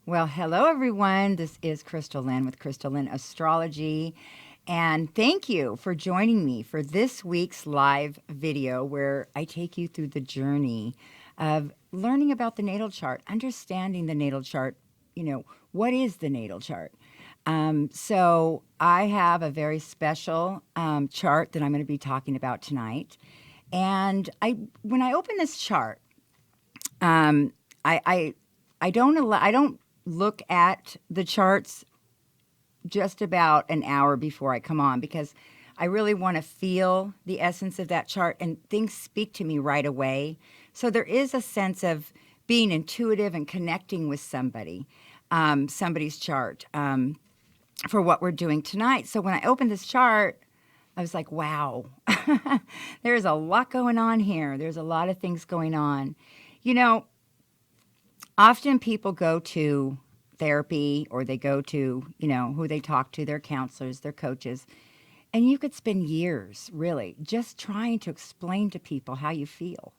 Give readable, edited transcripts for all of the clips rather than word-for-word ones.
Well, hello everyone. This is Chrystal Lynn with Chrystal Lynn Astrology. And thank you for joining me for this week's live video where I take you through the journey of learning about the natal chart, understanding the natal chart. What is the natal chart? So I have a very special chart that I'm going to be talking about tonight. And when I open this chart, um, I, I, I don't look at the charts just about an hour before I come on because I really want to feel the essence of that chart and things speak to me right away. So there is a sense of being intuitive and connecting with somebody's chart for what we're doing tonight. So when I opened this chart, I was like, wow, there's a lot going on here. There's a lot of things going on. You know, often people go to therapy or they go to, who they talk to, their counselors, their coaches, and you could spend years really just trying to explain to people how you feel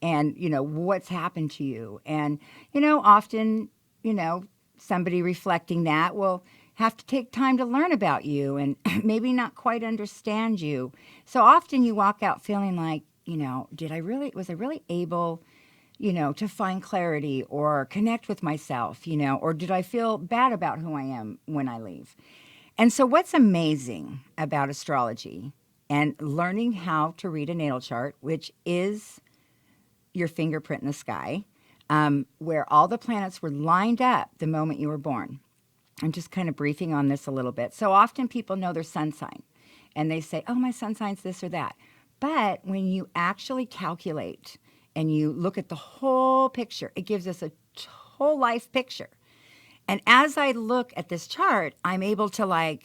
and, what's happened to you. And, often, you know, somebody reflecting that will have to take time to learn about you and maybe not quite understand you. So often you walk out feeling like, was I really able to find clarity or connect with myself, or did I feel bad about who I am when I leave? And so, what's amazing about astrology and learning how to read a natal chart, which is your fingerprint in the sky, where all the planets were lined up the moment you were born. I'm just kind of briefing on this a little bit. So often people know their sun sign and they say, oh, my sun sign's this or that. But when you actually calculate and you look at the whole picture, it gives us a whole life picture. And as I look at this chart, I'm able to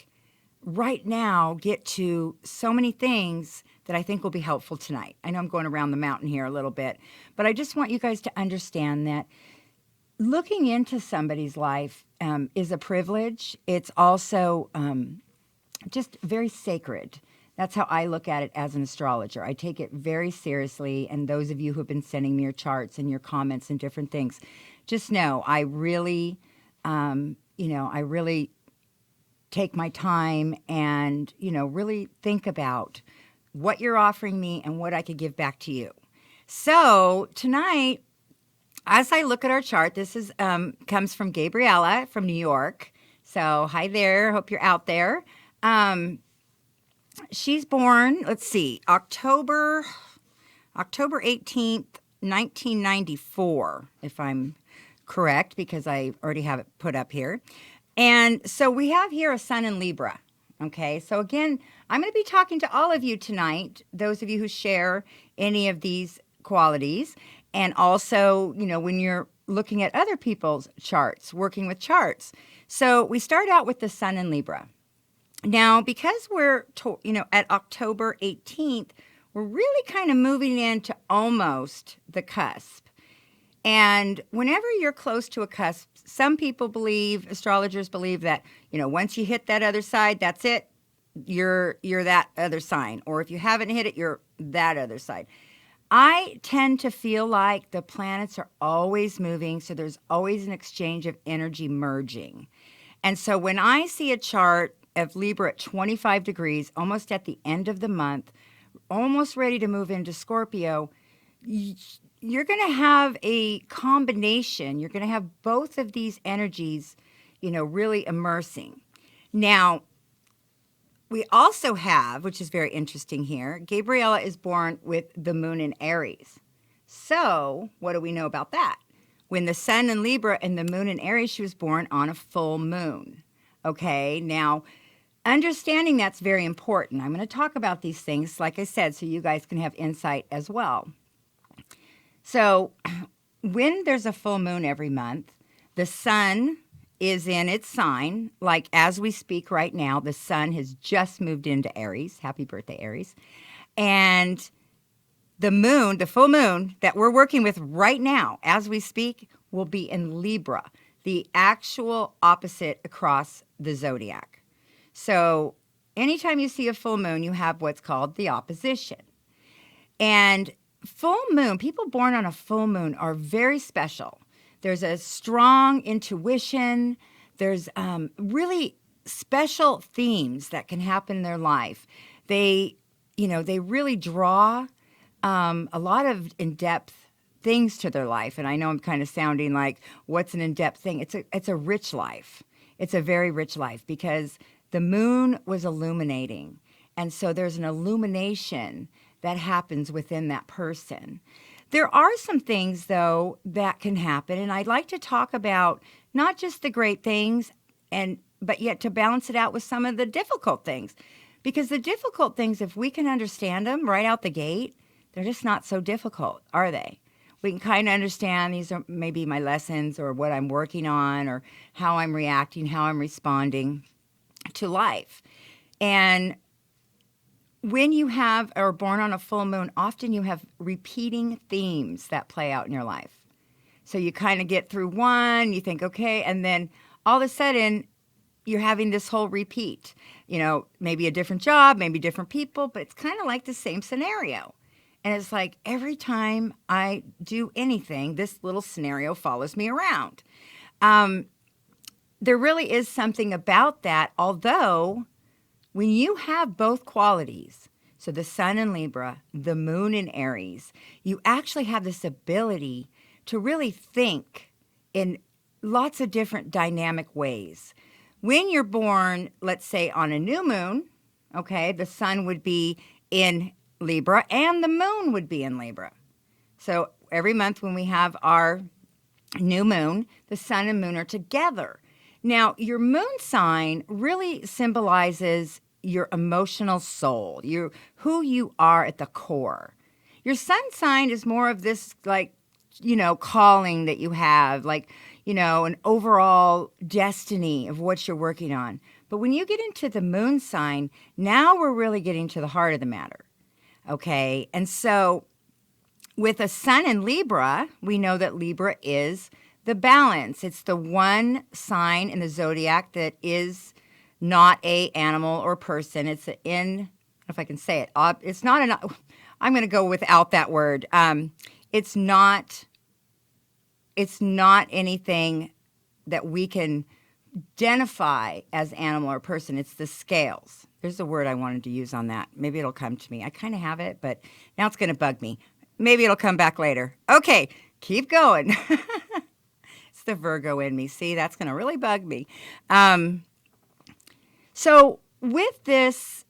right now get to so many things that I think will be helpful tonight. I know I'm going around the mountain here a little bit, but I just want you guys to understand that looking into somebody's life is a privilege. It's also just very sacred. That's how I look at it as an astrologer. I take it very seriously. And those of you who have been sending me your charts and your comments and different things, just know I really, I really take my time and, really think about what you're offering me and what I could give back to you. So tonight, as I look at our chart, this is comes from Gabriella from New York. So hi there. Hope you're out there. She's born, let's see, October 18th, 1994, if I'm correct, because I already have it put up here. And so we have here a sun in Libra. Okay, so again, I'm going to be talking to all of you tonight, those of you who share any of these qualities. And also, when you're looking at other people's charts, working with charts. So we start out with the sun in Libra. Now, because we're, at October 18th, we're really kind of moving into almost the cusp. And whenever you're close to a cusp, some people believe, astrologers believe that, once you hit that other side, that's it. You're that other sign. Or if you haven't hit it, you're that other side. I tend to feel like the planets are always moving, so there's always an exchange of energy merging. And so when I see a chart of Libra at 25 degrees, almost at the end of the month, almost ready to move into Scorpio, you're going to have a combination. You're going to have both of these energies, really immersing. Now, we also have, which is very interesting here, Gabriella is born with the moon in Aries. So what do we know about that? When the sun in Libra and the moon in Aries, she was born on a full moon. Okay, now understanding that's very important. I'm going to talk about these things, like I said, so you guys can have insight as well. So when there's a full moon every month, the sun is in its sign. Like as we speak right now, the sun has just moved into Aries. Happy birthday, Aries. And the moon, the full moon that we're working with right now as we speak, will be in Libra, the actual opposite across the zodiac. So anytime you see a full moon, you have what's called the opposition. And full moon, people born on a full moon are very special. There's a strong intuition. There's really special themes that can happen in their life. They really draw a lot of in-depth things to their life. And I know I'm kind of sounding like, what's an in-depth thing? It's a rich life. It's a very rich life because the moon was illuminating. And so there's an illumination that happens within that person. There are some things, though, that can happen. And I'd like to talk about not just the great things, but yet to balance it out with some of the difficult things. Because the difficult things, if we can understand them right out the gate, they're just not so difficult, are they? We can kind of understand these are maybe my lessons or what I'm working on or how I'm reacting, how I'm responding to life. And when you are born on a full moon, often you have repeating themes that play out in your life. So you kind of get through one, you think, okay, and then all of a sudden you're having this whole repeat. Maybe a different job, maybe different people, but it's kind of like the same scenario. And it's like every time I do anything, this little scenario follows me around. There really is something about that, although when you have both qualities, so the sun in Libra, the moon in Aries, you actually have this ability to really think in lots of different dynamic ways. When you're born, let's say on a new moon, okay, the sun would be in Libra and the moon would be in Libra. So every month when we have our new moon, the sun and moon are together. Now, your moon sign really symbolizes your emotional soul, who you are at the core. Your sun sign is more of this calling that you have, an overall destiny of what you're working on. But when you get into the moon sign, now we're really getting to the heart of the matter. Okay, and so with a sun in Libra, we know that Libra is the balance. It's the one sign in the zodiac that is not a animal or person. It's I don't know if I can say it. It's not an. I'm going to go without that word. It's not anything that we can identify as animal or person. It's the scales. There's a word I wanted to use on that. Maybe it'll come to me. I kind of have it, but now it's going to bug me. Maybe it'll come back later. Okay, keep going. It's the Virgo in me. See, that's going to really bug me. So with this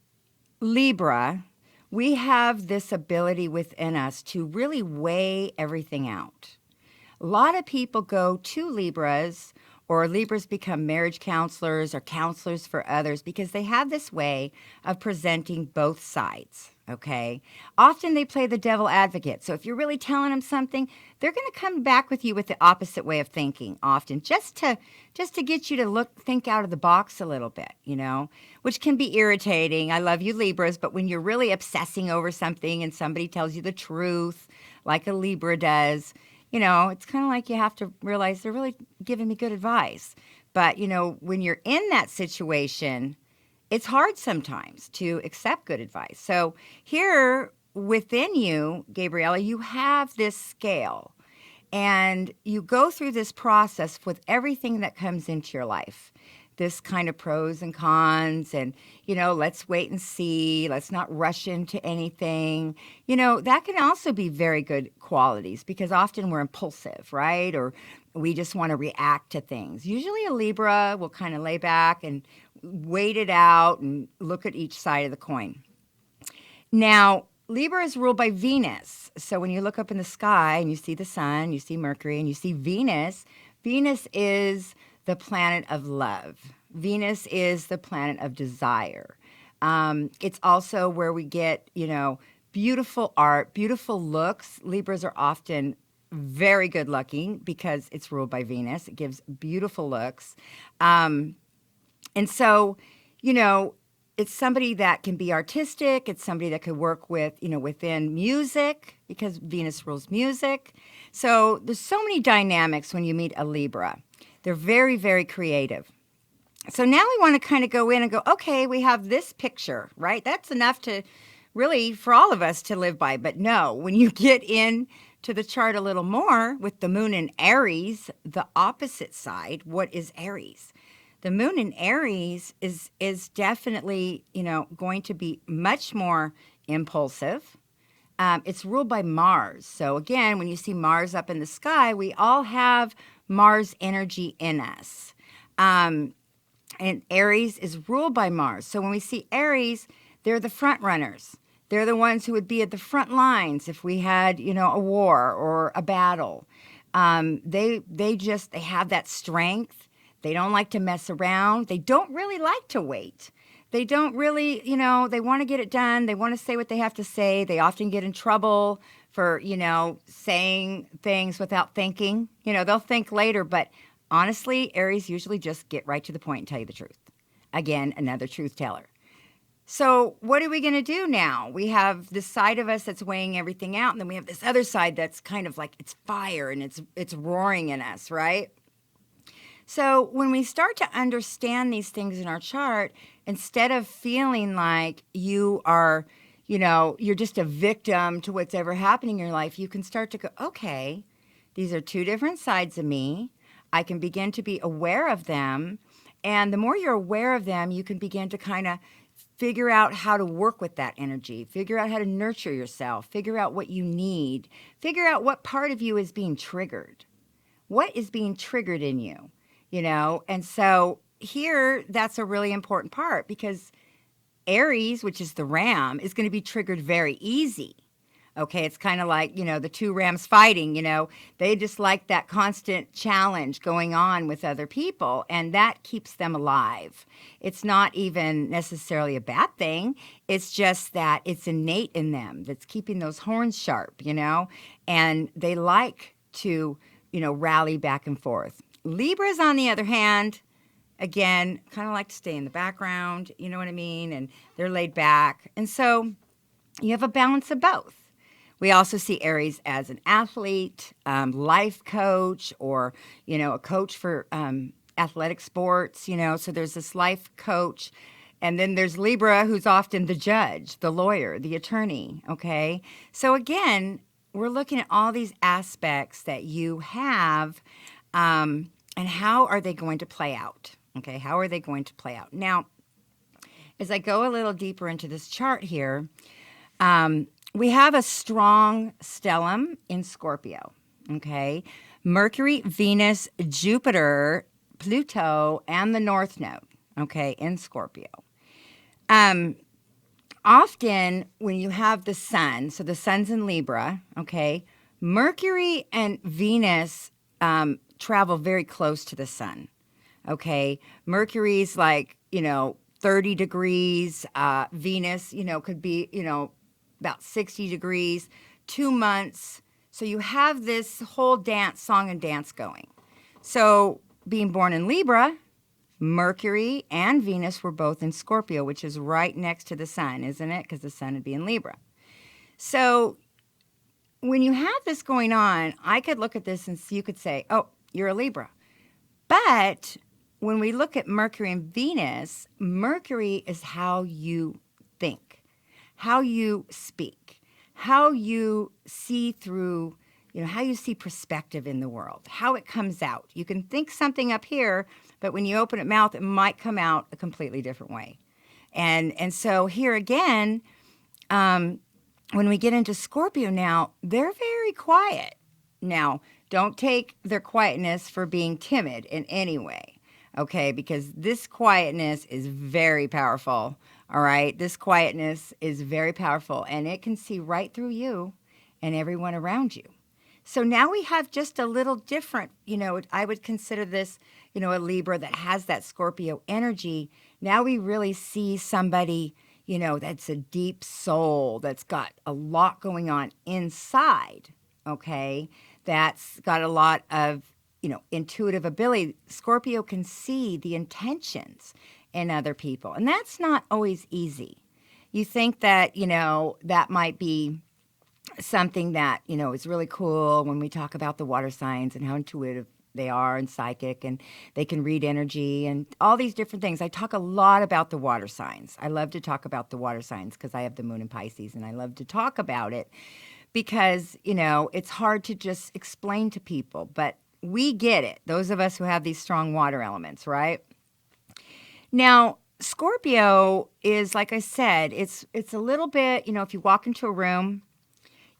Libra, we have this ability within us to really weigh everything out. A lot of people go to Libras, or Libras become marriage counselors or counselors for others because they have this way of presenting both sides, okay? Often they play the devil advocate. So if you're really telling them something, they're going to come back with you with the opposite way of thinking often, just to get you to think out of the box a little bit, which can be irritating. I love you, Libras, but when you're really obsessing over something and somebody tells you the truth, like a Libra does, it's kind of like you have to realize they're really giving me good advice. But, when you're in that situation, it's hard sometimes to accept good advice. So here within you, Gabriella, you have this scale. And you go through this process with everything that comes into your life. This kind of pros and cons and, let's wait and see. Let's not rush into anything. That can also be very good qualities because often we're impulsive, right? Or we just want to react to things. Usually a Libra will kind of lay back and wait it out and look at each side of the coin. Now, Libra is ruled by Venus. So when you look up in the sky and you see the sun, you see Mercury, and you see Venus, Venus is the planet of love. Venus is the planet of desire. It's also where we get, beautiful art, beautiful looks. Libras are often very good looking because it's ruled by Venus. It gives beautiful looks. And so, it's somebody that can be artistic. It's somebody that could work with, within music because Venus rules music. So there's so many dynamics when you meet a Libra. They're very, very creative. So now we want to kind of go in and go, okay, we have this picture, right? That's enough to really, for all of us to live by. But no, when you get into to the chart a little more with the moon in Aries, the opposite side, what is Aries? The moon in Aries is definitely, going to be much more impulsive. It's ruled by Mars. So again, when you see Mars up in the sky, we all have Mars energy in us. And Aries is ruled by Mars. So when we see Aries, they're the front runners. They're the ones who would be at the front lines if we had, a war or a battle. They have that strength. They don't like to mess around. They don't really like to wait. They don't really, they want to get it done. They want to say what they have to say. They often get in trouble for, saying things without thinking. They'll think later, but honestly, Aries usually just get right to the point and tell you the truth. Again, another truth teller. So what are we going to do now? We have this side of us that's weighing everything out, and then we have this other side that's kind of like it's fire and it's roaring in us, right? So when we start to understand these things in our chart, instead of feeling like you are, you're just a victim to what's ever happening in your life, you can start to go, okay, these are two different sides of me. I can begin to be aware of them. And the more you're aware of them, you can begin to kind of figure out how to work with that energy, figure out how to nurture yourself, figure out what you need, figure out what part of you is being triggered. What is being triggered in you? And so here, that's a really important part because Aries, which is the ram, is going to be triggered very easy. Okay, it's kind of like, the two rams fighting, they just like that constant challenge going on with other people, and that keeps them alive. It's not even necessarily a bad thing. It's just that it's innate in them that's keeping those horns sharp, and they like to, rally back and forth. Libras, on the other hand, again, kind of like to stay in the background, you know what I mean? And they're laid back. And so you have a balance of both. We also see Aries as an athlete, life coach, or, a coach for athletic sports, so there's this life coach. And then there's Libra, who's often the judge, the lawyer, the attorney, okay? So again, we're looking at all these aspects that you have, and how are they going to play out? Okay, how are they going to play out? Now, as I go a little deeper into this chart here, we have a strong stellium in Scorpio, okay? Mercury, Venus, Jupiter, Pluto, and the North Node, okay, in Scorpio. Often when you have the sun, so the sun's in Libra, okay, Mercury and Venus travel very close to the sun, okay? Mercury's like, 30 degrees. Venus, could be, about 60 degrees, 2 months. So you have this whole song and dance going. So being born in Libra, Mercury and Venus were both in Scorpio, which is right next to the sun, isn't it? Because the sun would be in Libra. So when you have this going on, I could look at this and you could say, oh, you're a Libra. But when we look at Mercury and Venus, Mercury is how you think, how you speak, how you see through, how you see perspective in the world, how it comes out. You can think something up here, but when you open it mouth, it might come out a completely different way. And so here again, when we get into Scorpio now, they're very quiet. Now, don't take their quietness for being timid in any way, okay? Because this quietness is very powerful, all right? This quietness is very powerful, and it can see right through you and everyone around you. So now we have just a little different, I would consider this, a Libra that has that Scorpio energy. Now we really see somebody, that's a deep soul, that's got a lot going on inside, okay? That's got a lot of, intuitive ability. Scorpio can see the intentions in other people, and that's not always easy. You think that, that might be something that, is really cool when we talk about the water signs and how intuitive they are and psychic, and they can read energy and all these different things. I talk a lot about the water signs. I love to talk about the water signs because I have the moon in Pisces, and I love to talk about it. because, it's hard to just explain to people, but we get it. Those of us who have these strong water elements, right? Now, Scorpio is, like I said, it's a little bit, if you walk into a room,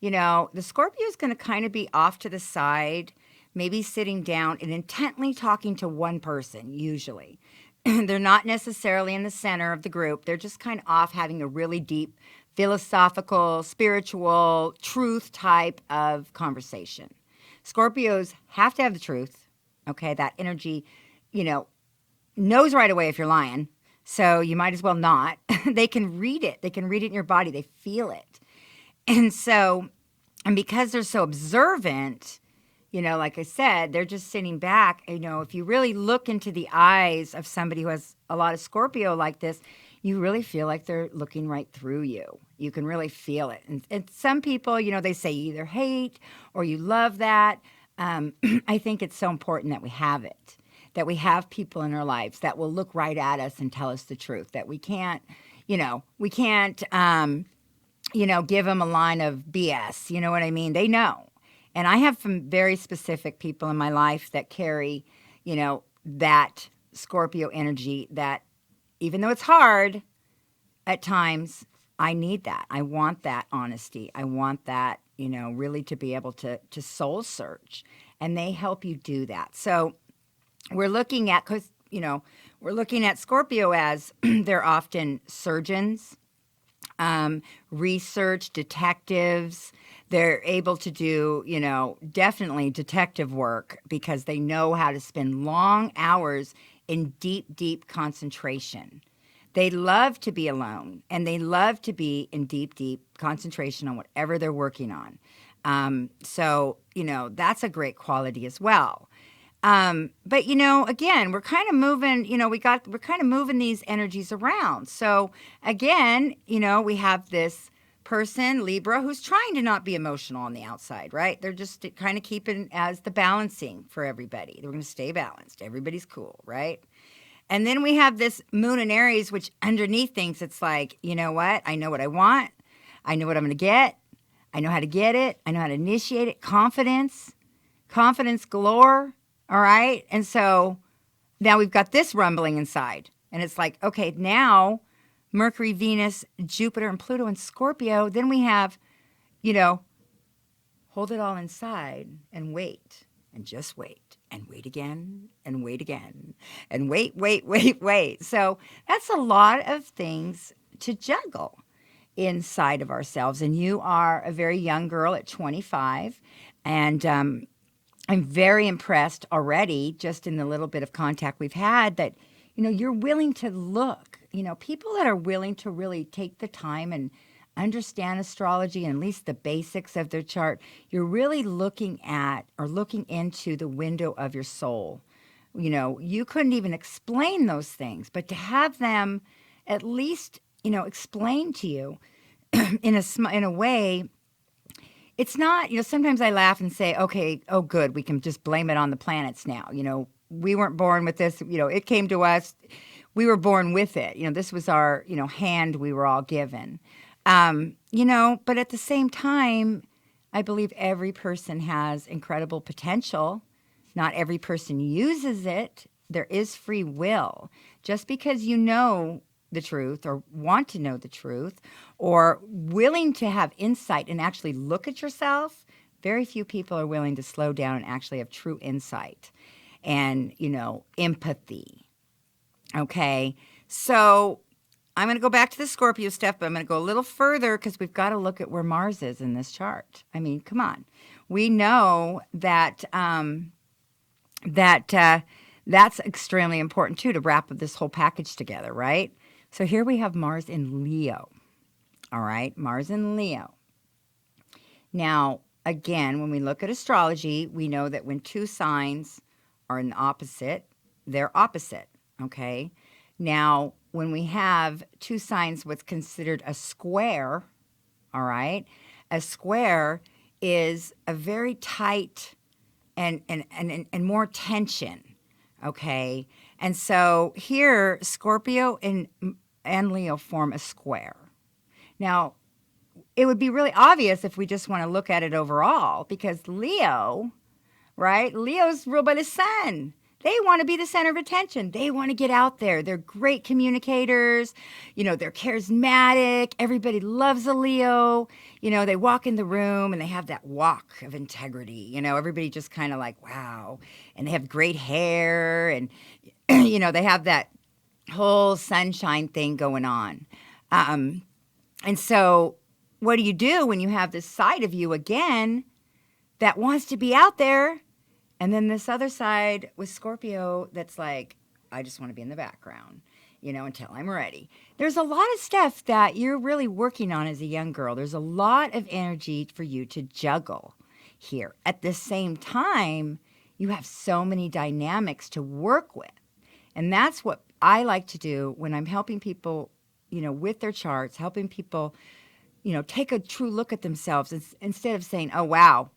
the Scorpio is going to kind of be off to the side, maybe sitting down and intently talking to one person, usually. They're not necessarily in the center of the group. They're just kind of off having a really deep philosophical, spiritual, truth type of conversation. Scorpios have to have the truth. Okay, that energy, you know, knows right away if you're lying. So you might as well not. They can read it. They can read it in your body. They feel it. And because they're so observant, like I said, they're just sitting back. If you really look into the eyes of somebody who has a lot of Scorpio like this, you really feel like they're looking right through you. You can really feel it. And some people, they say you either hate or you love that. I think it's so important that we have it, that we have people in our lives that will look right at us and tell us the truth, that we can't, give them a line of BS. You know what I mean? They know. And I have some very specific people in my life that carry, that Scorpio energy that even though it's hard at times, I need that. I want that honesty. I want that, really to be able to soul search. And they help you do that. So we're looking at, we're looking at Scorpio as they're often surgeons, research detectives. They're able to do, definitely detective work because they know how to spend long hours in deep, deep concentration. They love to be alone and they love to be in deep, deep concentration on whatever they're working on. So, that's a great quality as well. But again, we're kind of moving, we're kind of moving these energies around. So again, we have this person, Libra, who's trying to not be emotional on the outside, right? They're just kind of keeping as the balancing for everybody. They're going to stay balanced. Everybody's cool, right? And then we have this moon in Aries, which underneath things, it's like, you know what? I know what I want. I know what I'm going to get. I know how to get it. I know how to initiate it. Confidence galore. All right. And so now we've got this rumbling inside. And it's like, okay, now Mercury, Venus, Jupiter, and Pluto and Scorpio. Then we have, hold it all inside and wait and just wait and wait again and wait again and wait. So that's a lot of things to juggle inside of ourselves. And you are a very young girl at 25. And I'm very impressed already, just in the little bit of contact we've had, that, you're willing to look. People that are willing to really take the time and understand astrology and at least the basics of their chart, you're really looking at or looking into the window of your soul. You couldn't even explain those things, but to have them at least, explain to you in a way. It's not, sometimes I laugh and say, okay, oh, good, we can just blame it on the planets now. We weren't born with this, it came to us. We were born with it. This was our, hand we were all given. But at the same time, I believe every person has incredible potential. Not every person uses it. There is free will. Just because you know the truth or want to know the truth or willing to have insight and actually look at yourself, very few people are willing to slow down and actually have true insight and, empathy. Okay, so I'm going to go back to the Scorpio stuff, but I'm going to go a little further because we've got to look at where Mars is in this chart. I mean, come on. We know that that's extremely important, too, to wrap this whole package together, right? So here we have Mars in Leo. All right, Mars in Leo. Now, again, when we look at astrology, we know that when two signs are in the opposite, they're opposite, okay? Now, when we have two signs what's considered a square, all right? A square is a very tight and more tension, okay? And so here, Scorpio and Leo form a square. Now, it would be really obvious if we just want to look at it overall, because Leo, right? Leo's ruled by the sun. They want to be the center of attention. They want to get out there. They're great communicators. They're charismatic. Everybody loves a Leo. They walk in the room and they have that walk of integrity. Everybody just kind of like, wow. And they have great hair and, they have that whole sunshine thing going on. And so what do you do when you have this side of you again that wants to be out there? And then this other side with Scorpio that's like, I just want to be in the background, until I'm ready. There's a lot of stuff that you're really working on as a young girl. There's a lot of energy for you to juggle here. At the same time, you have so many dynamics to work with. And that's what I like to do when I'm helping people, with their charts, helping people, take a true look at themselves instead of saying, oh, wow,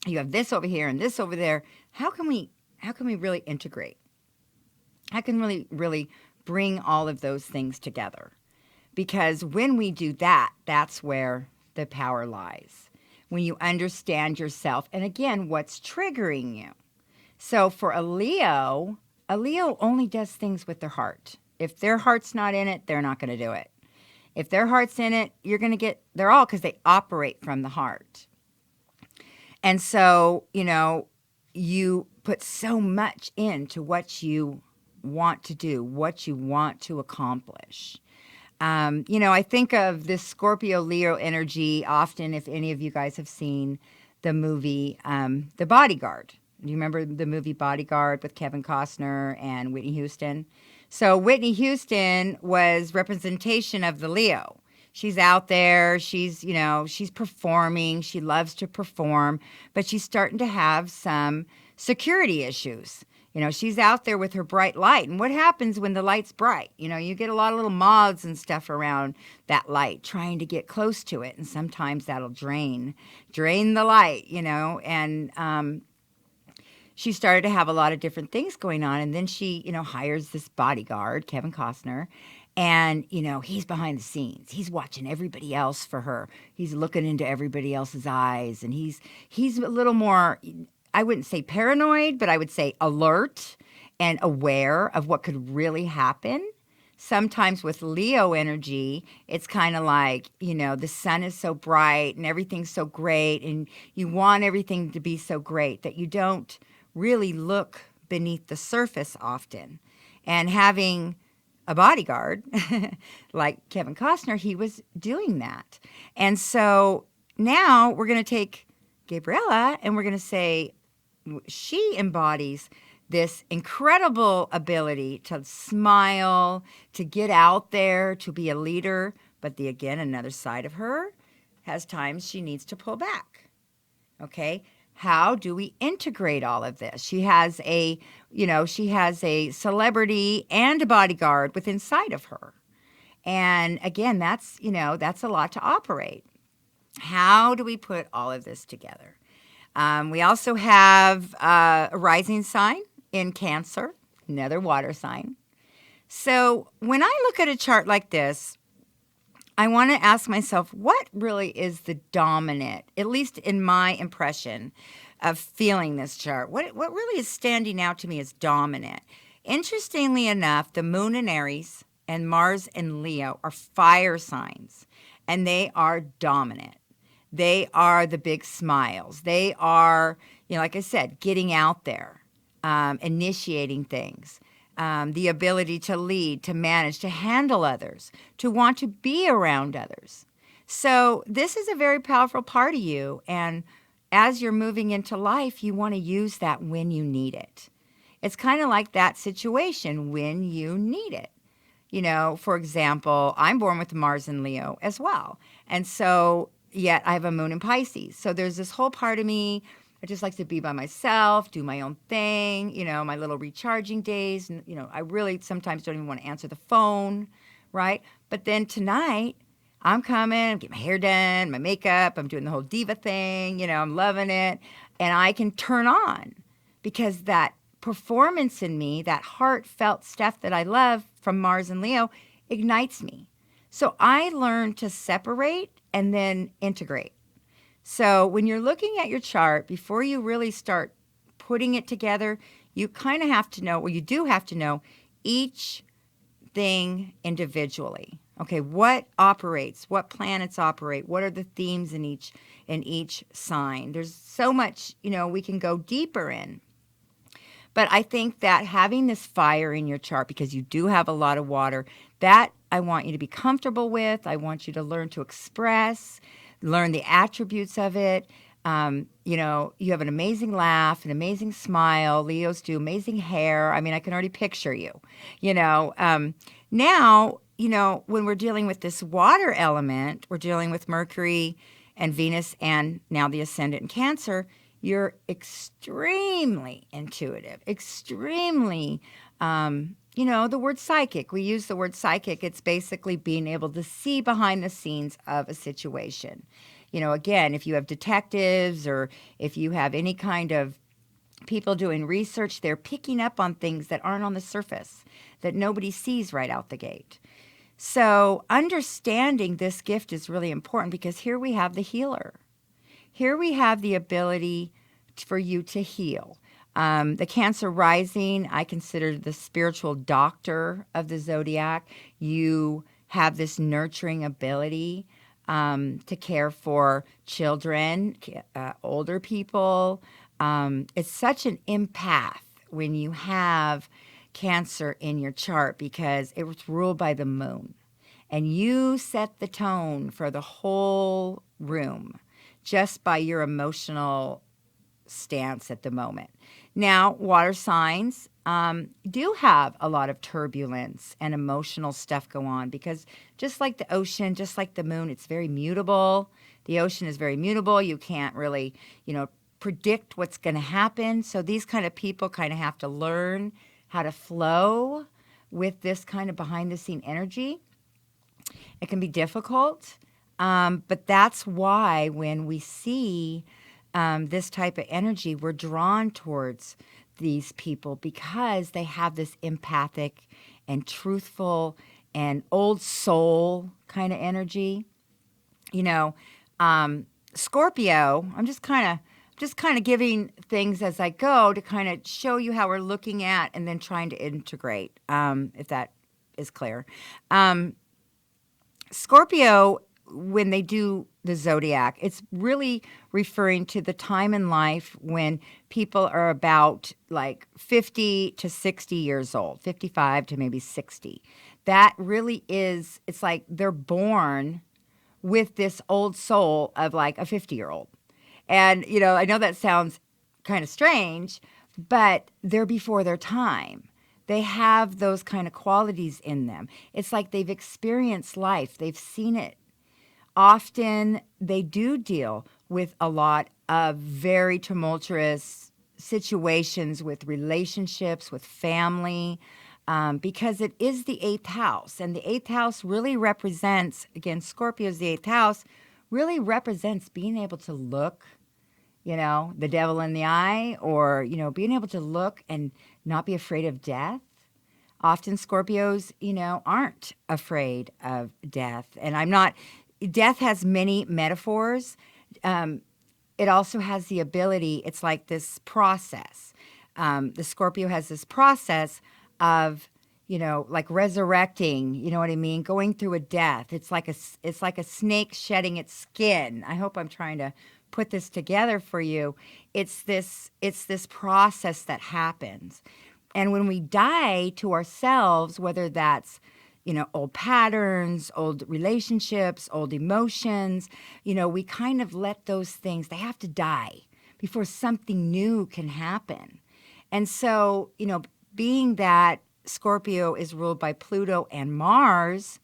you have this over here and this over there. How can we really integrate? How can we really bring all of those things together? Because when we do that, that's where the power lies. When you understand yourself and again, what's triggering you. So for a Leo only does things with their heart. If their heart's not in it, they're not going to do it. If their heart's in it, they're all because they operate from the heart. And so, you put so much into what you want to do, what you want to accomplish. I think of this Scorpio Leo energy often, if any of you guys have seen the movie The Bodyguard. Do you remember the movie Bodyguard with Kevin Costner and Whitney Houston? So Whitney Houston was representation of the Leo. She's out there, she's performing, she loves to perform, but she's starting to have some security issues. She's out there with her bright light. And what happens when the light's bright? You get a lot of little moths and stuff around that light trying to get close to it. And sometimes that'll drain the light, and she started to have a lot of different things going on. And then she, hires this bodyguard, Kevin Costner. And, he's behind the scenes. He's watching everybody else for her. He's looking into everybody else's eyes. And he's a little more, I wouldn't say paranoid, but I would say alert and aware of what could really happen. Sometimes with Leo energy, it's kind of like, the sun is so bright and everything's so great. And you want everything to be so great that you don't really look beneath the surface often. And having a bodyguard like Kevin Costner, he was doing that. And so now we're going to take Gabriella and we're going to say she embodies this incredible ability to smile, to get out there, to be a leader. But again, another side of her has times she needs to pull back. Okay? How do we integrate all of this? She has a celebrity and a bodyguard within inside of her. And again, that's a lot to operate. How do we put all of this together? We also have a rising sign in Cancer, another water sign. So when I look at a chart like this, I want to ask myself, what really is the dominant, at least in my impression of feeling this chart? What really is standing out to me as dominant? Interestingly enough, the moon in Aries and Mars in Leo are fire signs, and they are dominant. They are the big smiles. They are, like I said, getting out there, initiating things. The ability to lead, to manage, to handle others, to want to be around others. So this is a very powerful part of you. And as you're moving into life, you want to use that when you need it. It's kind of like that situation when you need it. For example, I'm born with Mars in Leo as well. And so yet I have a moon in Pisces. So there's this whole part of me, I just like to be by myself, do my own thing, my little recharging days. And, I really sometimes don't even want to answer the phone, right? But then tonight, I'm coming, get my hair done, my makeup, I'm doing the whole diva thing, I'm loving it. And I can turn on because that performance in me, that heartfelt stuff that I love from Mars and Leo ignites me. So I learned to separate and then integrate. So when you're looking at your chart, before you really start putting it together, you kind of have to know, well, you do have to know each thing individually. Okay, what operates, what planets operate, what are the themes in each sign? There's so much, we can go deeper in. But I think that having this fire in your chart, because you do have a lot of water, that I want you to be comfortable with. I want you to learn to express, learn the attributes of it. You have an amazing laugh, an amazing smile. Leos do amazing hair. I mean, I can already picture you. Now, when we're dealing with this water element, we're dealing with Mercury and Venus and now the ascendant in Cancer. You're extremely intuitive, extremely, the word psychic. We use the word psychic. It's basically being able to see behind the scenes of a situation. Again, if you have detectives or if you have any kind of people doing research, they're picking up on things that aren't on the surface, that nobody sees right out the gate. So understanding this gift is really important because here we have the healer. Here we have the ability for you to heal. The Cancer rising, I consider the spiritual doctor of the zodiac. You have this nurturing ability to care for children, older people. It's such an empath when you have Cancer in your chart because it was ruled by the moon. And you set the tone for the whole room just by your emotional stance at the moment. Now, water signs do have a lot of turbulence and emotional stuff go on because just like the ocean, just like the moon, it's very mutable. The ocean is very mutable. You can't really, predict what's going to happen. So these kind of people kind of have to learn how to flow with this kind of behind the scene energy. It can be difficult. But that's why when we see this type of energy, we're drawn towards these people because they have this empathic and truthful and old soul kind of energy. Scorpio, I'm just kind of giving things as I go to kind of show you how we're looking at and then trying to integrate, if that is clear. Scorpio, when they do the zodiac, it's really referring to the time in life when people are about like 50 to 60 years old, 55 to maybe 60. That really is, it's like they're born with this old soul of like a 50-year-old. And, I know that sounds kind of strange, but they're before their time. They have those kind of qualities in them. It's like they've experienced life. They've seen it. Often they do deal with a lot of very tumultuous situations with relationships, with family, because it is the eighth house. And the eighth house really represents, again, Scorpio's the eighth house, really represents being able to look, the devil in the eye, or, being able to look and not be afraid of death. Often Scorpios, aren't afraid of death. And death has many metaphors. It also has the ability, it's like this process. The Scorpio has this process of, like resurrecting, you know what I mean? Going through a death. It's like a snake shedding its skin. I hope I'm trying to put this together for you. It's this process that happens. And when we die to ourselves, whether that's, old patterns, old relationships, old emotions, we kind of let those things, they have to die before something new can happen. And so, being that Scorpio is ruled by Pluto and Mars,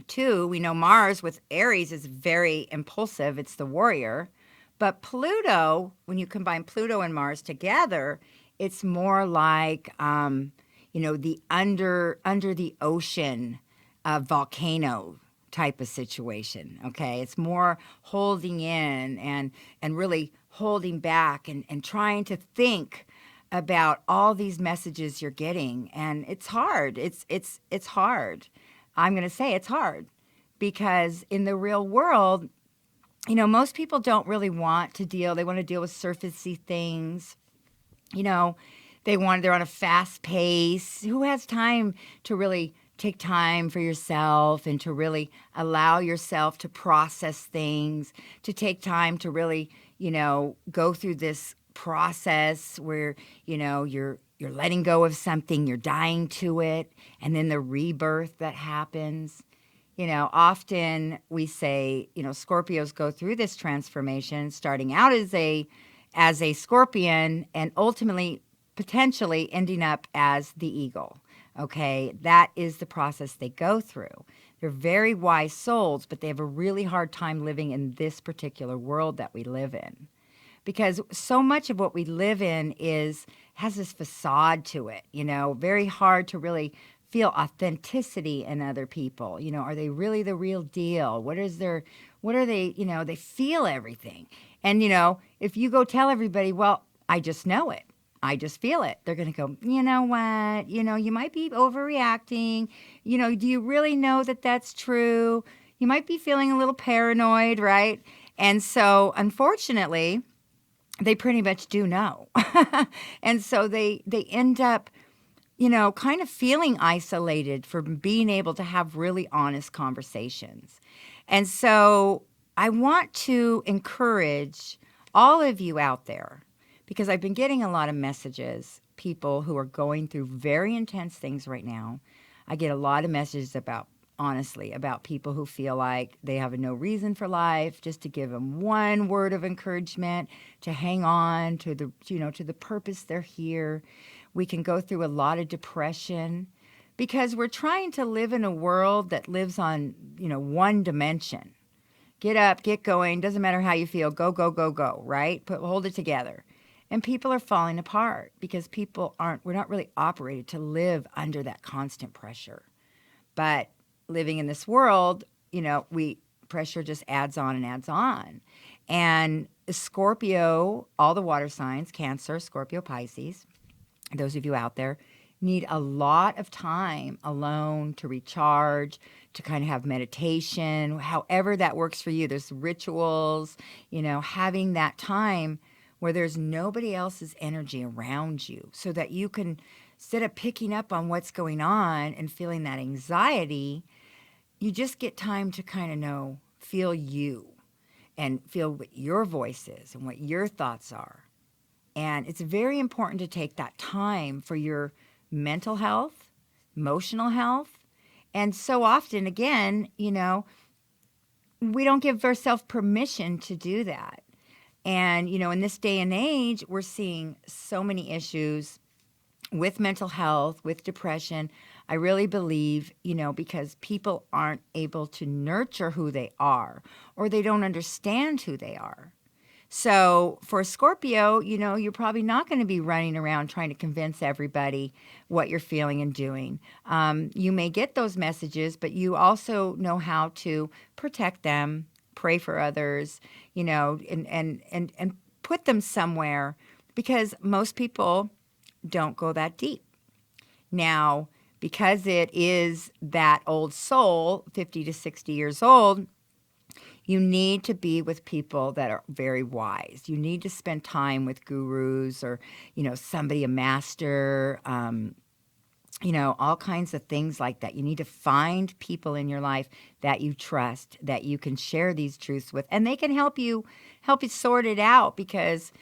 too, we know Mars with Aries is very impulsive. It's the warrior. But Pluto, when you combine Pluto and Mars together, it's more like, the under the ocean volcano type of situation, okay? It's more holding in and really holding back and trying to think about all these messages you're getting. And it's hard. It's hard. I'm going to say it's hard because in the real world, most people don't really want to deal. They want to deal with surfacey things. You know, they're on a fast pace. Who has time to really take time for yourself and to really allow yourself to process things, to take time to really, go through this process where, you're letting go of something, you're dying to it, and then the rebirth that happens. Often we say, Scorpios go through this transformation starting out as a scorpion and ultimately potentially ending up as the eagle. Okay, that is the process they go through. They're very wise souls, but they have a really hard time living in this particular world that we live in. Because so much of what we live in has this facade to it, very hard to really feel authenticity in other people. Are they really the real deal? What are they, they feel everything. And, if you go tell everybody, well, I just know it, I just feel it, they're going to go, you know what, you might be overreacting. Do you really know that that's true? You might be feeling a little paranoid, right? And so, unfortunately, they pretty much do know. And so they end up, kind of feeling isolated from being able to have really honest conversations. And so I want to encourage all of you out there, because I've been getting a lot of messages, people who are going through very intense things right now. I get a lot of messages about people who feel like they have no reason for life, just to give them one word of encouragement, to hang on to the purpose they're here. We can go through a lot of depression because we're trying to live in a world that lives on, one dimension. Get up, get going, doesn't matter how you feel, go, go, go, go, right? Hold it together. And people are falling apart because we're not really operated to live under that constant pressure. But living in this world, pressure just adds on and adds on. And Scorpio, all the water signs, Cancer, Scorpio, Pisces, those of you out there, need a lot of time alone to recharge, to kind of have meditation, however that works for you. There's rituals, having that time where there's nobody else's energy around you so that you can, instead of picking up on what's going on and feeling that anxiety, you just get time to kind of feel you and feel what your voice is and what your thoughts are. And it's very important to take that time for your mental health, emotional health. And so often, again, we don't give ourselves permission to do that. And, in this day and age, we're seeing so many issues with mental health, with depression. I really believe, because people aren't able to nurture who they are, or they don't understand who they are. So for Scorpio, you're probably not going to be running around trying to convince everybody what you're feeling and doing. You may get those messages, but you also know how to protect them, pray for others, and put them somewhere, because most people don't go that deep. Now, because it is that old soul, 50 to 60 years old, you need to be with people that are very wise. You need to spend time with gurus or, somebody, a master, all kinds of things like that. You need to find people in your life that you trust, that you can share these truths with, and they can help you sort it out, because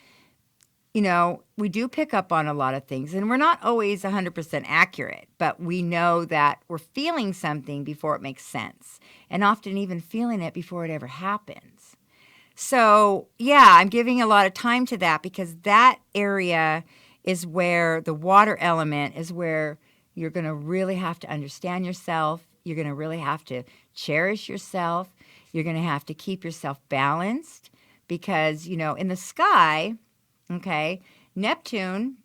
we do pick up on a lot of things, and we're not always 100% accurate, but we know that we're feeling something before it makes sense, and often even feeling it before it ever happens. So, yeah, I'm giving a lot of time to that, because that area is where the water element is where you're going to really have to understand yourself. You're going to really have to cherish yourself. You're going to have to keep yourself balanced, because, in the sky, okay, Neptune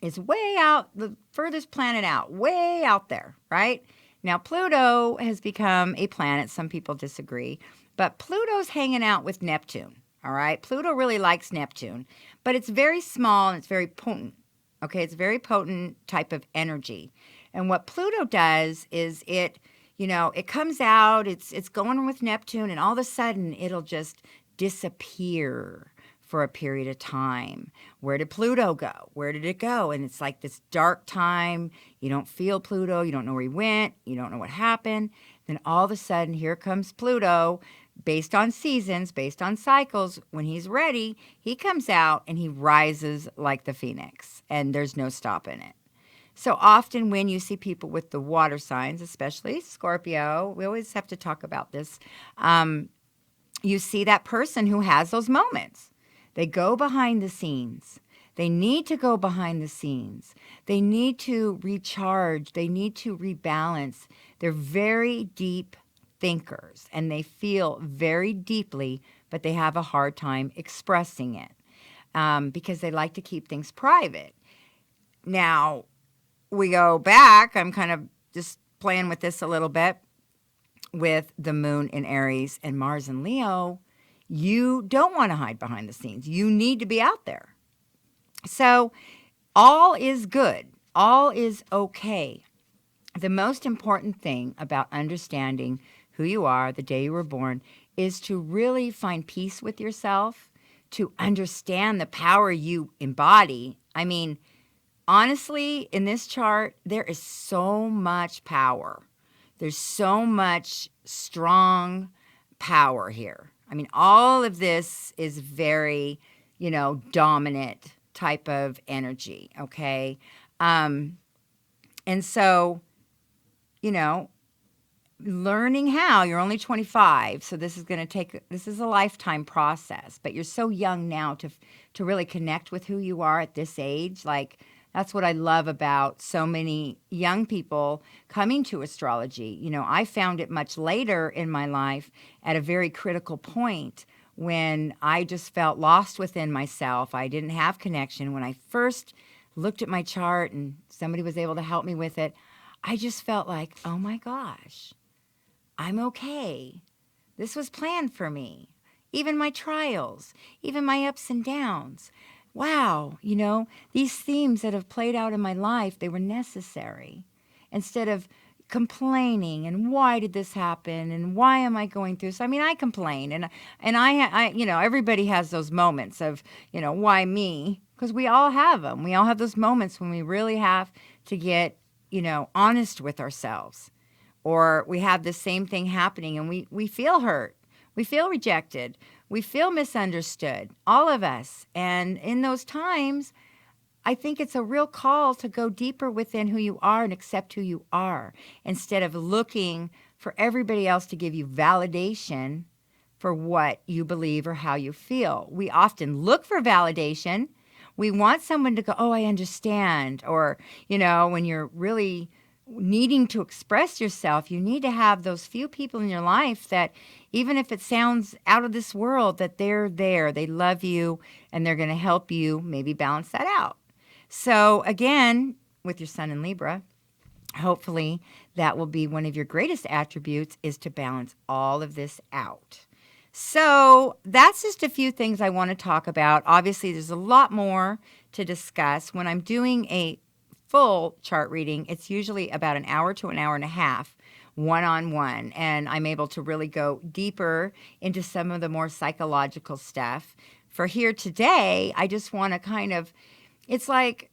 is way out, the furthest planet out, way out there, right? Now, Pluto has become a planet. Some people disagree, but Pluto's hanging out with Neptune, all right? Pluto really likes Neptune, but it's very small and it's very potent, okay? It's a very potent type of energy. And what Pluto does is it it comes out, it's going with Neptune, and all of a sudden it'll just disappear for a period of time. Where did Pluto go? Where did it go? And it's like this dark time. You don't feel Pluto. You don't know where he went. You don't know what happened. Then all of a sudden, here comes Pluto, based on seasons, based on cycles. When he's ready, he comes out and he rises like the phoenix, and there's no stopping it. So often when you see people with the water signs, especially Scorpio, we always have to talk about this, you see that person who has those moments. They go behind the scenes. They need to go behind the scenes. They need to recharge. They need to rebalance. They're very deep thinkers, and they feel very deeply, but they have a hard time expressing it because they like to keep things private. Now, we go back. I'm kind of just playing with this a little bit with the moon in Aries and Mars in Leo. You don't want to hide behind the scenes. You need to be out there. So all is good. All is okay. The most important thing about understanding who you are the day you were born is to really find peace with yourself, to understand the power you embody. I mean, honestly, in this chart, there is so much power. There's so much strong power here. I mean, all of this is very, dominant type of energy, okay? And so, learning how, you're only 25, so this is a lifetime process, but you're so young now to really connect with who you are at this age. Like, that's what I love about so many young people coming to astrology. I found it much later in my life at a very critical point when I just felt lost within myself. I didn't have connection. When I first looked at my chart and somebody was able to help me with it, I just felt like, oh my gosh, I'm okay. This was planned for me. Even my trials, even my ups and downs. Wow, these themes that have played out in my life, they were necessary. Instead of complaining and why did this happen and why am I going through this? I mean, I complain and I everybody has those moments of, why me? Because we all have them. We all have those moments when we really have to get, honest with ourselves. Or we have the same thing happening and we feel hurt. We feel rejected. We feel misunderstood, all of us. And in those times, I think it's a real call to go deeper within who you are and accept who you are instead of looking for everybody else to give you validation for what you believe or how you feel. We often look for validation. We want someone to go, oh, I understand. Or, when you're really needing to express yourself, you need to have those few people in your life that, even if it sounds out of this world, that they're there, they love you, and they're going to help you maybe balance that out. So again, with your sun in Libra, hopefully that will be one of your greatest attributes, is to balance all of this out. So that's just a few things I want to talk about. Obviously, there's a lot more to discuss. When I'm doing a full chart reading, it's usually about an hour to an hour and a half, one-on-one, and I'm able to really go deeper into some of the more psychological stuff. For here today, I just want to kind of, it's like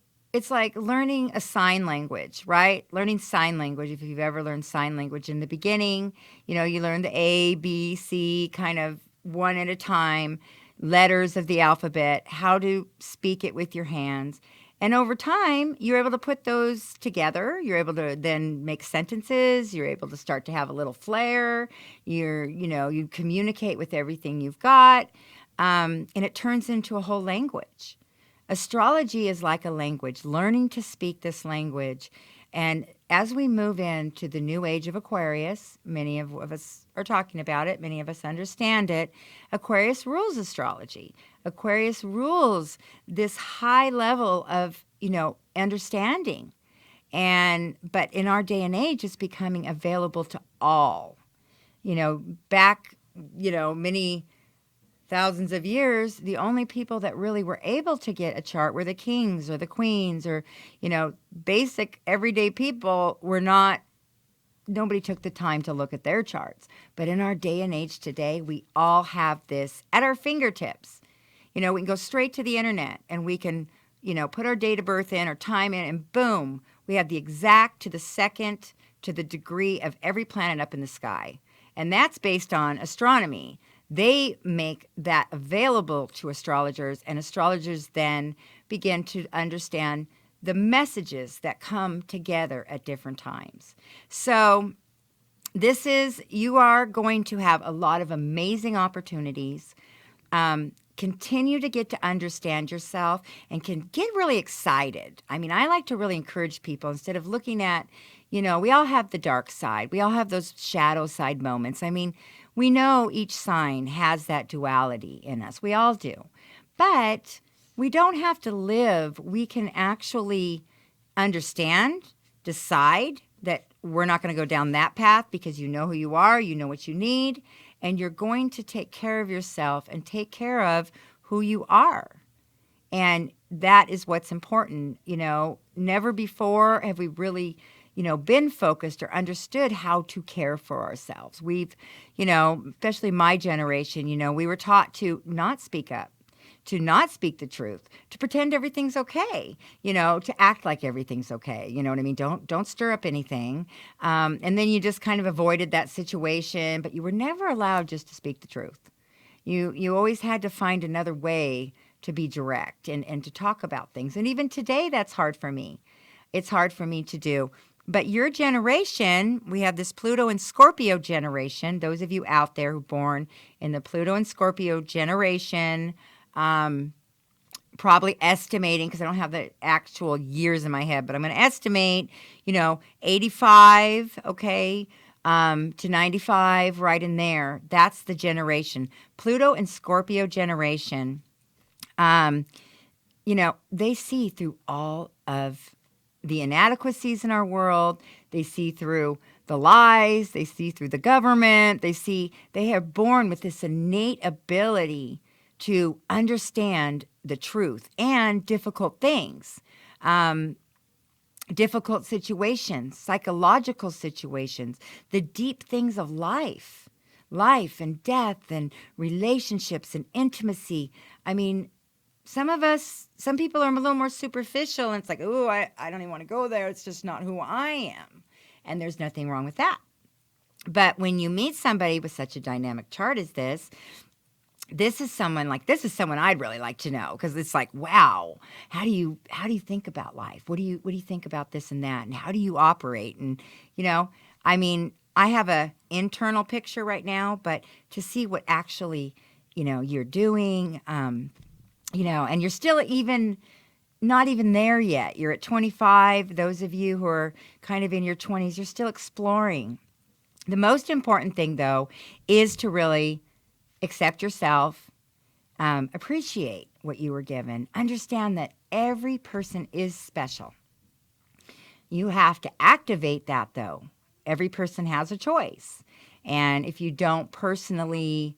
learning a sign language, right? Learning sign language, if you've ever learned sign language in the beginning, you learn the A, B, C, kind of one at a time, letters of the alphabet, how to speak it with your hands. And over time, you're able to put those together. You're able to then make sentences. You're able to start to have a little flair. You communicate with everything you've got. And it turns into a whole language. Astrology is like a language, learning to speak this language. And as we move into the new age of Aquarius, many of us are talking about it, many of us understand it, Aquarius rules astrology. Aquarius rules this high level of, understanding. But in our day and age, it's becoming available to all. Back, many thousands of years, the only people that really were able to get a chart were the kings or the queens or, basic everyday people were not nobody took the time to look at their charts. But in our day and age today, we all have this at our fingertips. We can go straight to the internet and we can, put our date of birth in or time in, and boom, we have the exact to the second to the degree of every planet up in the sky. And that's based on astronomy. They make that available to astrologers, and astrologers then begin to understand the messages that come together at different times. So you are going to have a lot of amazing opportunities. Continue to get to understand yourself and can get really excited. I like to really encourage people, instead of looking at, we all have the dark side. We all have those shadow side moments. We know each sign has that duality in us. We all do. But we don't have to live. We can actually understand, decide that we're not going to go down that path, because you know who you are, you know what you need, and you're going to take care of yourself and take care of who you are. And that is what's important. Never before have we really, been focused or understood how to care for ourselves. We've, especially my generation, we were taught to not speak up, to not speak the truth, to pretend everything's okay, to act like everything's okay. You know what I mean? Don't stir up anything. And then you just kind of avoided that situation, but you were never allowed just to speak the truth. You always had to find another way to be direct and to talk about things. And even today, that's hard for me. It's hard for me to do. But your generation, we have this Pluto and Scorpio generation. Those of you out there who are born in the Pluto and Scorpio generation, probably estimating, because I don't have the actual years in my head, but I'm going to estimate, 85, okay, to 95, right in there. That's the generation. Pluto and Scorpio generation, they see through all of the inadequacies in our world. They see through the lies. They see through the government. They are born with this innate ability to understand the truth and difficult things, difficult situations, psychological situations, the deep things of life and death and relationships and intimacy. Some people are a little more superficial, and it's like, oh, I don't even want to go there. It's just not who I am. And there's nothing wrong with that. But when you meet somebody with such a dynamic chart as this is someone I'd really like to know, because it's like, wow, how do you think about life? What do you think about this and that? And how do you operate? And, I have a internal picture right now, but to see what actually, you're doing, and you're still not even there yet. You're at 25. Those of you who are kind of in your 20s, you're still exploring. The most important thing, though, is to really accept yourself, appreciate what you were given, understand that every person is special. You have to activate that, though. Every person has a choice. And if you don't personally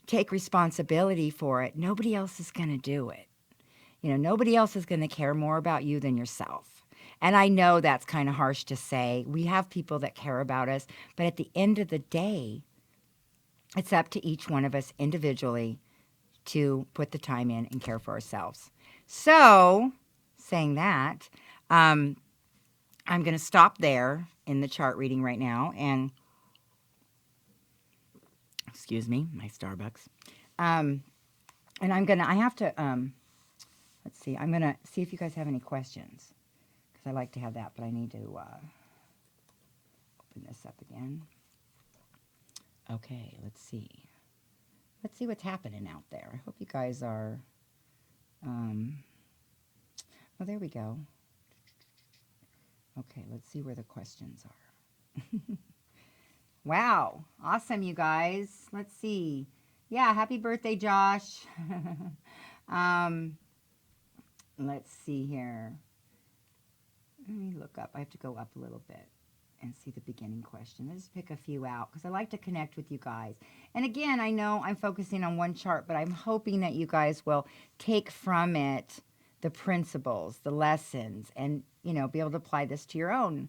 take responsibility for it, nobody else is going to do it. Nobody else is going to care more about you than yourself. And I know that's kind of harsh to say. We have people that care about us, but at the end of the day, it's up to each one of us individually to put the time in and care for ourselves. So, saying that, I'm going to stop there in the chart reading right now. And, excuse me, my Starbucks. And I have to, let's see, I'm going to see if you guys have any questions, because I like to have that, but I need to open this up again. Okay, let's see. Let's see what's happening out there. I hope you guys are, oh, there we go. Okay, let's see where the questions are. Wow, awesome, you guys. Let's see. Yeah, happy birthday, Josh. Let's see here. Let me look up. I have to go up a little bit and see the beginning question. Let's pick a few out, because I like to connect with you guys. And again, I know I'm focusing on one chart, but I'm hoping that you guys will take from it the principles, the lessons, and, be able to apply this to your own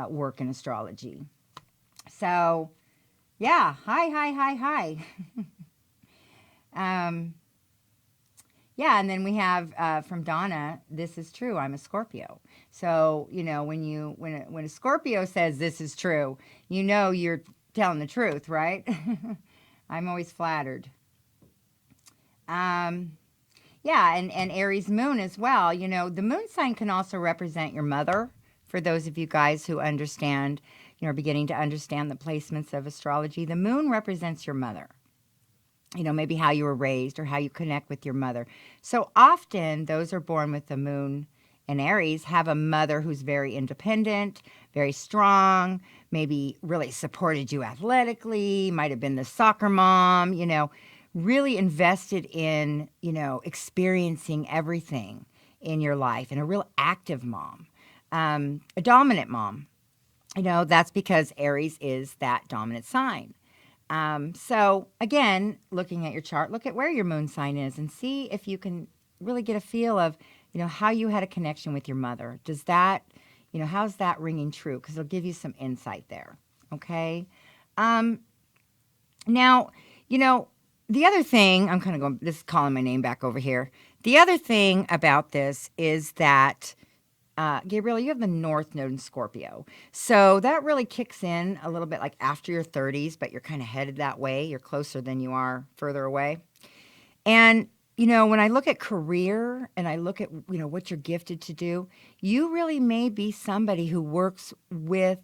work in astrology. So, yeah, hi. um, yeah, and then we have from Donna, this is true, I'm a Scorpio. So, when a Scorpio says this is true, you're telling the truth, right? I'm always flattered. Um, Yeah, and Aries moon as well. The moon sign can also represent your mother. For those of you guys who understand, are beginning to understand the placements of astrology, the moon represents your mother. Maybe how you were raised or how you connect with your mother. So often, those are born with the moon in Aries have a mother who's very independent, very strong, maybe really supported you athletically, might have been the soccer mom, really invested in, experiencing everything in your life, and a real active mom, a dominant mom. That's because Aries is that dominant sign. So again, looking at your chart, look at where your moon sign is and see if you can really get a feel of, how you had a connection with your mother. Does that, how's that ringing true? Because it'll give you some insight there. Okay. Now, the other thing, I'm kind of going, this is calling my name back over here. The other thing about this is that, Gabriel, you have the North Node in Scorpio. So that really kicks in a little bit like after your 30s, but you're kind of headed that way. You're closer than you are further away. And, when I look at career and I look at, what you're gifted to do, you really may be somebody who works with,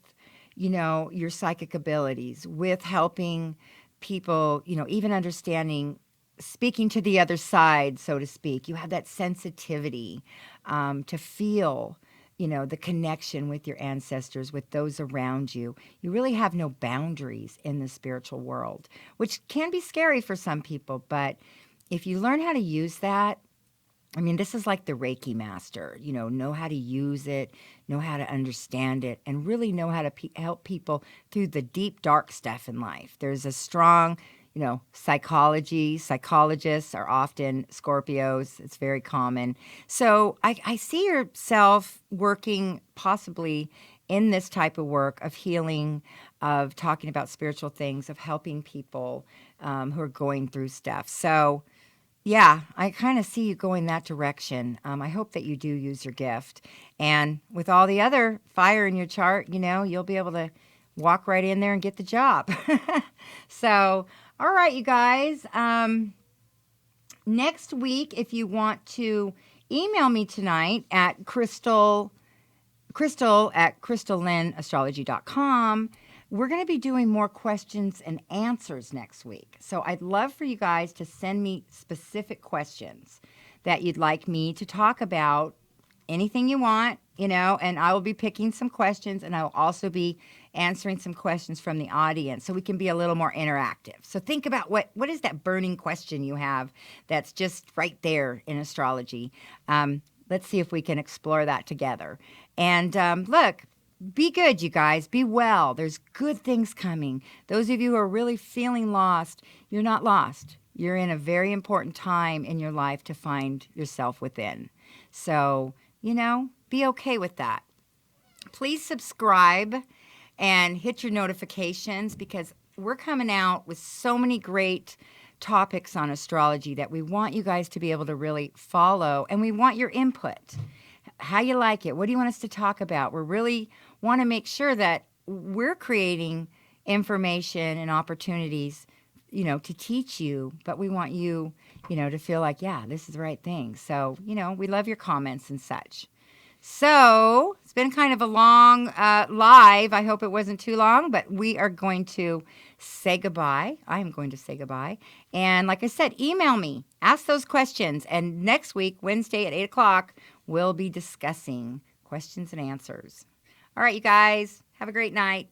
your psychic abilities, with helping people, even understanding, speaking to the other side, so to speak. You have that sensitivity to feel, the connection with your ancestors, with those around you. You really have no boundaries in the spiritual world, which can be scary for some people. But if you learn how to use that, I mean, this is like the Reiki master, know how to use it, know how to understand it, and really know how to help people through the deep, dark stuff in life. There's a strong, psychologists are often Scorpios. It's very common. So I see yourself working possibly in this type of work of healing, of talking about spiritual things, of helping people who are going through stuff. So, yeah, I kind of see you going that direction. I hope that you do use your gift. And with all the other fire in your chart, you'll be able to walk right in there and get the job. So, all right, you guys. Next week, if you want to email me tonight at Chrystal at crystallynastrology.com. We're going to be doing more questions and answers next week. So I'd love for you guys to send me specific questions that you'd like me to talk about, anything you want, and I will be picking some questions, and I will also be answering some questions from the audience so we can be a little more interactive. So think about what is that burning question you have that's just right there in astrology. Let's see if we can explore that together. And look, be good, you guys. Be well. There's good things coming. Those of you who are really feeling lost, you're not lost. You're in a very important time in your life to find yourself within. So, be okay with that. Please subscribe and hit your notifications, because we're coming out with so many great topics on astrology that we want you guys to be able to really follow, and we want your input. How you like it? What do you want us to talk about? We really want to make sure that we're creating information and opportunities, to teach you, but we want you, to feel like, yeah, this is the right thing. So, we love your comments and such. So it's been kind of a long live. I hope it wasn't too long, but we are going to say goodbye. I am going to say goodbye. And like I said, email me, ask those questions. And next week, Wednesday at 8 o'clock, we'll be discussing questions and answers. All right, you guys, have a great night.